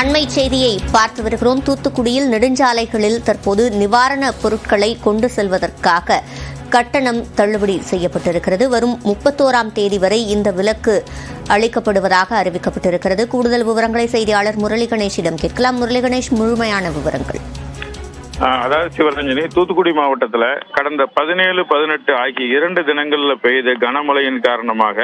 அண்மை செய்தியை பார்த்து வருகிறோம். தூத்துக்குடியில் நெடுஞ்சாலைகளில் தற்போது நிவாரணப் பொருட்களை கொண்டு செல்வதற்காக கட்டணம் தள்ளுபடி செய்யப்பட்டிருக்கிறது. வரும் 31ஆம் தேதி வரை இந்த விலக்கு அளிக்கப்படுவதாக அறிவிக்கப்பட்டிருக்கிறது. கூடுதல் விவரங்களை செய்தியாளர் முரளி கணேஷிடம் கேட்கலாம். முரளி கணேஷ், முழுமையான விவரங்கள். அதாவது சிவரஞ்சனி, தூத்துக்குடி மாவட்டத்தில் கடந்த 17, 18 ஆகிய 2 தினங்களில் பெய்த கனமழையின் காரணமாக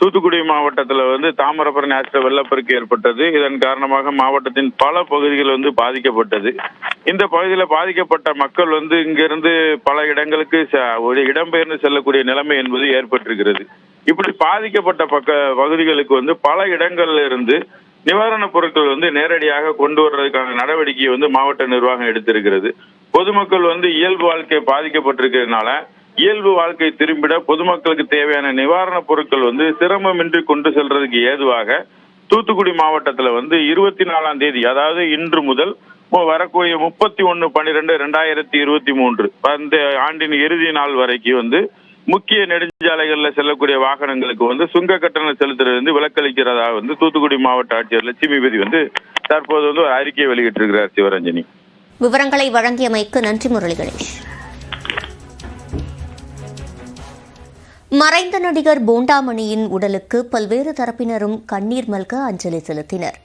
தூத்துக்குடி மாவட்டத்தில் தாமிரபரணி ஆற்றில் வெள்ளப்பெருக்கு ஏற்பட்டது. இதன் காரணமாக மாவட்டத்தின் பல பகுதிகள் பாதிக்கப்பட்டது. இந்த பகுதியில் பாதிக்கப்பட்ட மக்கள் இங்கிருந்து பல இடங்களுக்கு இடம்பெயர்ந்து செல்லக்கூடிய நிலைமை என்பது ஏற்பட்டிருக்கிறது. இப்படி பாதிக்கப்பட்ட பகுதிகளுக்கு பல இடங்கள்ல இருந்து நிவாரணப் பொருட்கள் நேரடியாக கொண்டு வர்றதுக்கான நடவடிக்கையை மாவட்ட நிர்வாகம் எடுத்திருக்கிறது. பொதுமக்கள் இயல்பு வாழ்க்கை பாதிக்கப்பட்டிருக்கிறதுனால இயல்பு வாழ்க்கை திரும்பிட பொதுமக்களுக்கு தேவையான நிவாரணப் பொருட்கள் சிரமமின்றி கொண்டு செல்றதுக்கு ஏதுவாக தூத்துக்குடி மாவட்டத்தில் 24ஆம் தேதி, அதாவது இன்று முதல் வரக்கூடிய 31/12/2023 அந்த ஆண்டின் இறுதி நாள் வரைக்கும் முக்கிய நெடுஞ்சாலைகளில் செல்லக்கூடிய வாகனங்களுக்கு சுங்க கட்டணம் செலுத்துறது விலக்களிக்கிறதா தூத்துக்குடி மாவட்ட ஆட்சியர் லட்சுமிபதி தற்போது ஒரு அறிக்கையை வெளியிட்டிருக்கிறார். சிவரஞ்சனி, விவரங்களை வழங்கியமைக்கு நன்றி முரளி கணேஷ். மறைந்த நடிகர் போண்டாமணியின் உடலுக்கு பல்வேறு தரப்பினரும் கண்ணீர் மல்க அஞ்சலி செலுத்தினர்.